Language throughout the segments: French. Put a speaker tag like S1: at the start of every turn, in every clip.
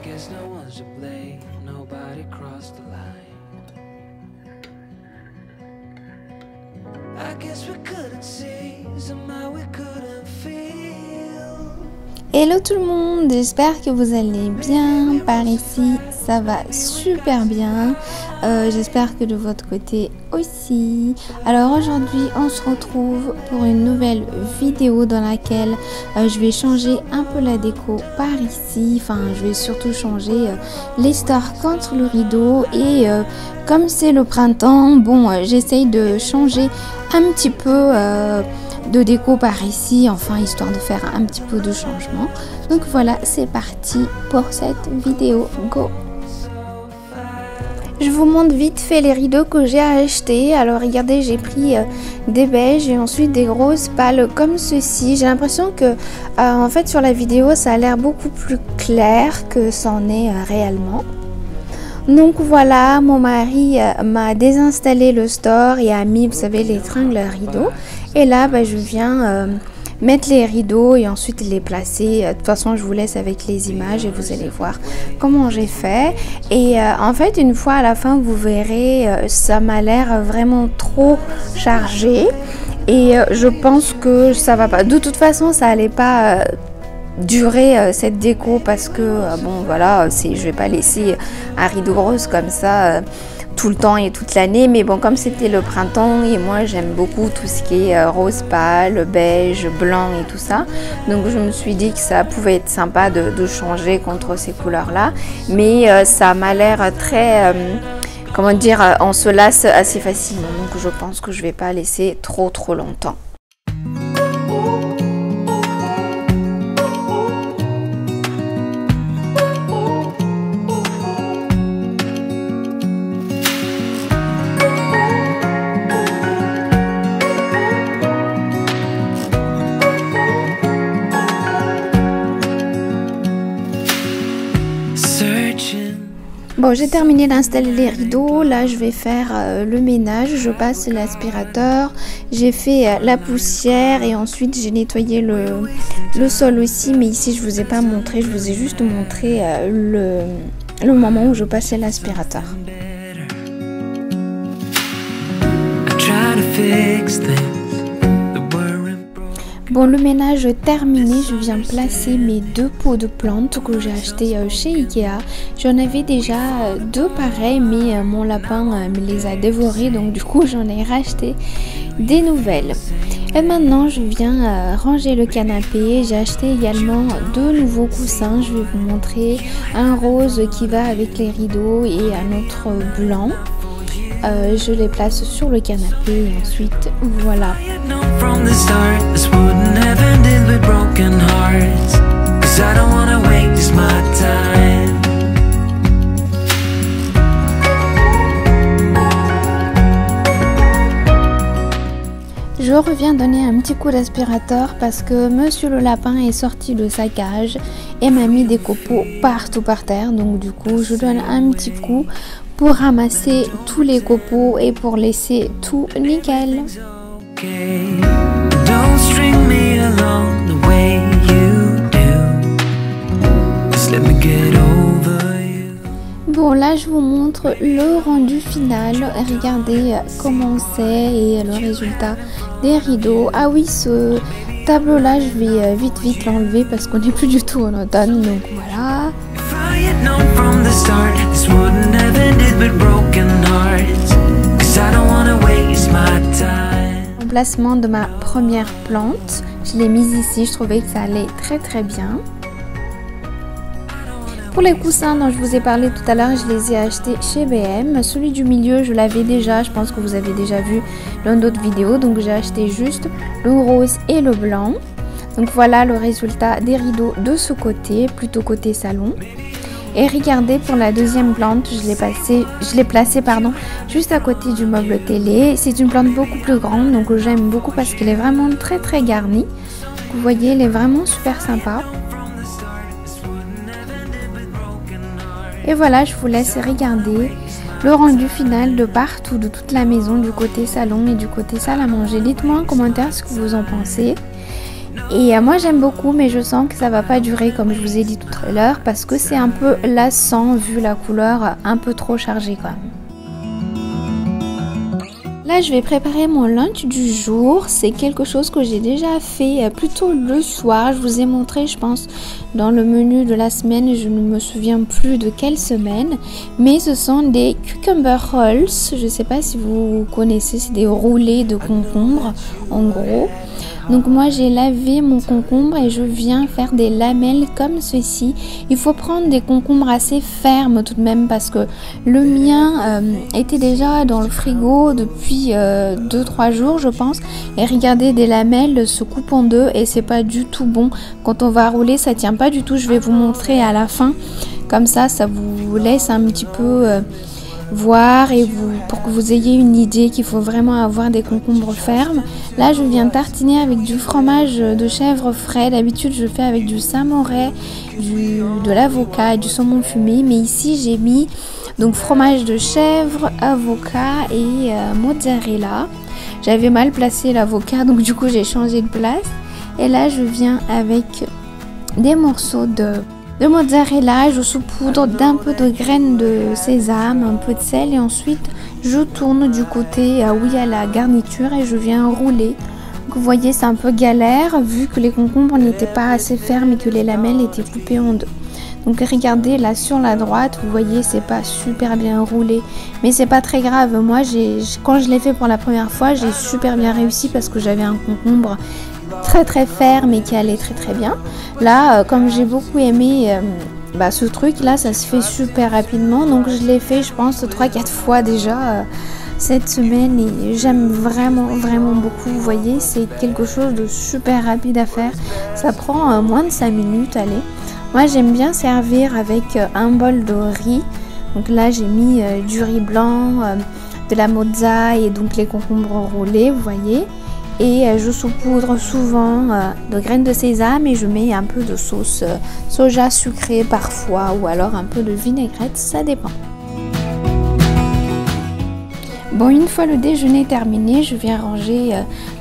S1: guess no one's to blame, nobody crossed the line. I guess we couldn't see, somehow we couldn't feel.
S2: Hello tout le monde, j'espère que vous allez bien. Par ici ça va super bien, j'espère que de votre côté aussi. Alors aujourd'hui on se retrouve pour une nouvelle vidéo dans laquelle je vais changer un peu la déco par ici. Enfin je vais surtout changer les stores contre le rideau et comme c'est le printemps, bon j'essaye de changer un petit peu de déco par ici, enfin histoire de faire un petit peu de changement. Donc voilà, c'est parti pour cette vidéo, go! Je vous montre vite fait les rideaux que j'ai achetés. Alors regardez, j'ai pris des beiges et ensuite des roses pâles comme ceci. J'ai l'impression que en fait sur la vidéo ça a l'air beaucoup plus clair que c'en est réellement. Donc voilà, mon mari m'a désinstallé le store et a mis, vous savez, les tringles rideaux. Et là, je viens mettre les rideaux et ensuite les placer. De toute façon, je vous laisse avec les images et vous allez voir comment j'ai fait. Et en fait, une fois à la fin, vous verrez, ça m'a l'air vraiment trop chargé. Et je pense que ça va pas. De toute façon, ça allait pas durer cette déco parce que bon voilà, je vais pas laisser un rideau rose comme ça tout le temps et toute l'année, mais bon comme c'était le printemps et moi j'aime beaucoup tout ce qui est rose pâle, beige, blanc et tout ça, donc je me suis dit que ça pouvait être sympa de changer contre ces couleurs là, mais ça m'a l'air très comment dire, on se lasse assez facilement, donc je pense que je vais pas laisser trop longtemps. Bon, j'ai terminé d'installer les rideaux, là je vais faire le ménage, je passe l'aspirateur, j'ai fait la poussière et ensuite j'ai nettoyé le sol aussi, mais ici je vous ai pas montré, je vous ai juste montré le moment où je passais l'aspirateur. Bon, le ménage terminé, je viens placer mes deux pots de plantes que j'ai acheté chez Ikea. J'en avais déjà deux pareils, mais mon lapin me les a dévorés, donc du coup j'en ai racheté des nouvelles. Et maintenant je viens ranger le canapé. J'ai acheté également deux nouveaux coussins. Je vais vous montrer un rose qui va avec les rideaux et un autre blanc. Je les place sur le canapé et ensuite voilà. Je reviens donner un petit coup d'aspirateur parce que monsieur le lapin est sorti de sa cage et m'a mis des copeaux partout par terre, donc du coup je donne un petit coup pour ramasser tous les copeaux et pour laisser tout nickel. Bon, là je vous montre le rendu final. Regardez comment c'est et le résultat des rideaux. Ah oui, ce tableau là je vais vite l'enlever parce qu'on n'est plus du tout en automne, donc voilà. Emplacement de ma première plante, je l'ai mise ici, je trouvais que ça allait très bien. Pour les coussins dont je vous ai parlé tout à l'heure, je les ai achetés chez BM. Celui du milieu, je l'avais déjà, je pense que vous avez déjà vu dans d'autres vidéos, donc j'ai acheté juste le rose et le blanc. Donc voilà le résultat des rideaux de ce côté, plutôt côté salon. Et regardez, pour la deuxième plante, je l'ai placée juste à côté du meuble télé. C'est une plante beaucoup plus grande, donc j'aime beaucoup parce qu'elle est vraiment très garnie. Vous voyez, elle est vraiment super sympa. Et voilà, je vous laisse regarder le rendu final de partout, de toute la maison, du côté salon et du côté salle à manger. Dites-moi en commentaire ce que vous en pensez. Et moi j'aime beaucoup, mais je sens que ça va pas durer comme je vous ai dit tout à l'heure parce que c'est un peu lassant vu la couleur un peu trop chargée quand même. Là, je vais préparer mon lunch du jour. C'est quelque chose que j'ai déjà fait plutôt le soir. Je vous ai montré, je pense, dans le menu de la semaine. Je ne me souviens plus de quelle semaine. Mais ce sont des cucumber rolls. Je ne sais pas si vous connaissez. C'est des roulés de concombre, en gros. Donc moi j'ai lavé mon concombre et je viens faire des lamelles comme ceci. Il faut prendre des concombres assez fermes tout de même parce que le mien était déjà dans le frigo depuis 2-3 jours je pense. Et regardez, des lamelles se coupent en deux et c'est pas du tout bon. Quand on va rouler ça tient pas du tout. Je vais vous montrer à la fin. Comme ça vous laisse un petit peu... voir et pour que vous ayez une idée qu'il faut vraiment avoir des concombres fermes. Là je viens tartiner avec du fromage de chèvre frais. D'habitude je fais avec du samouraï, de l'avocat et du saumon fumé, mais ici j'ai mis donc fromage de chèvre, avocat et mozzarella. J'avais mal placé l'avocat donc du coup j'ai changé de place. Et là je viens avec des morceaux de mozzarella, je saupoudre d'un peu de graines de sésame, un peu de sel et ensuite je tourne du côté où il y a la garniture et je viens rouler. Donc vous voyez c'est un peu galère vu que les concombres n'étaient pas assez fermes et que les lamelles étaient coupées en deux. Donc regardez là sur la droite, vous voyez c'est pas super bien roulé mais c'est pas très grave. Moi quand je l'ai fait pour la première fois j'ai super bien réussi parce que j'avais un concombre très ferme et qui allait très bien. Là comme j'ai beaucoup aimé ce truc là, ça se fait super rapidement donc je l'ai fait je pense 3-4 fois déjà cette semaine et j'aime vraiment beaucoup. Vous voyez c'est quelque chose de super rapide à faire, ça prend moins de 5 minutes. Allez, moi j'aime bien servir avec un bol de riz. Donc là j'ai mis du riz blanc, de la mozza et donc les concombres roulés, vous voyez. Et je saupoudre souvent de graines de sésame et je mets un peu de sauce soja sucrée parfois ou alors un peu de vinaigrette, ça dépend. Bon, une fois le déjeuner terminé, je viens ranger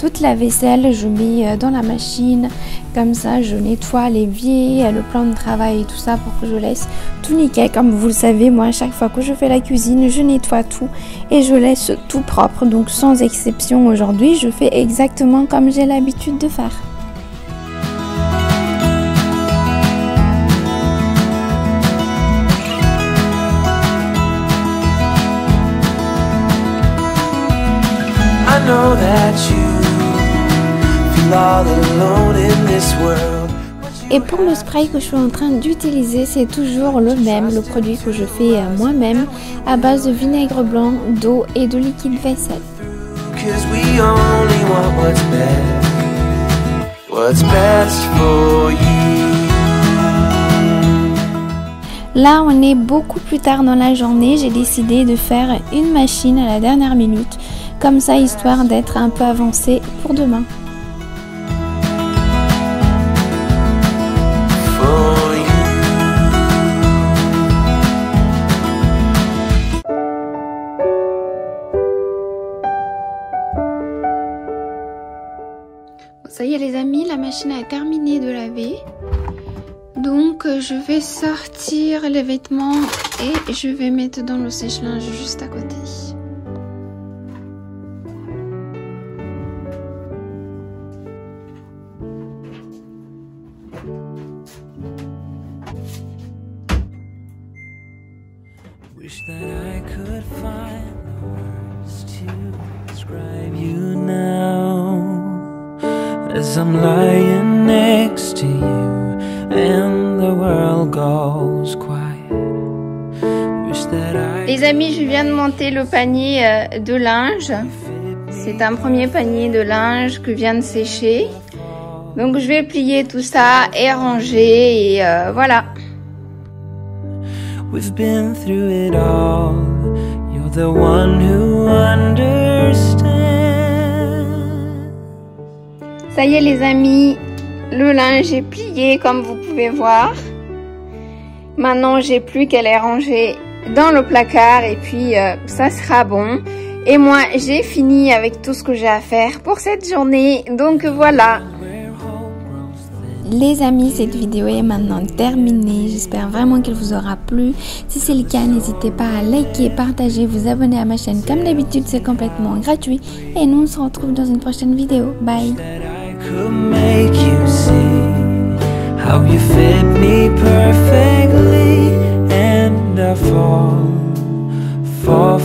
S2: toute la vaisselle, je mets dans la machine, comme ça je nettoie l'évier, le plan de travail et tout ça pour que je laisse tout nickel. Comme vous le savez, moi à chaque fois que je fais la cuisine, je nettoie tout et je laisse tout propre. Donc sans exception aujourd'hui, je fais exactement comme j'ai l'habitude de faire. Et pour le spray que je suis en train d'utiliser, c'est toujours le même, le produit que je fais moi-même à base de vinaigre blanc, d'eau et de liquide vaisselle. Là, on est beaucoup plus tard dans la journée, j'ai décidé de faire une machine à la dernière minute. Comme ça, histoire d'être un peu avancé pour demain. Ça y est les amis, la machine a terminé de laver. Donc je vais sortir les vêtements et je vais mettre dans le sèche-linge juste à côté.
S1: Wish that I could find the words to describe you now, as I'm lying next to you and the world goes quiet. Wish that I...
S2: Les amis, je viens de monter le panier de linge. C'est un premier panier de linge que vient de sécher. Donc je vais plier tout ça et ranger et voilà.
S1: We've been through it all. You're the one who understands.
S2: Ça y est les amis, le linge est plié comme vous pouvez voir. Maintenant j'ai plus qu'à les ranger dans le placard et puis ça sera bon. Et moi j'ai fini avec tout ce que j'ai à faire pour cette journée. Donc voilà. Les amis, cette vidéo est maintenant terminée. J'espère vraiment qu'elle vous aura plu. Si c'est le cas, n'hésitez pas à liker, partager, vous abonner à ma chaîne. Comme d'habitude, c'est complètement gratuit. Et nous, on se retrouve dans une prochaine vidéo. Bye.
S1: Could make you see how you fit me perfectly, and I fall for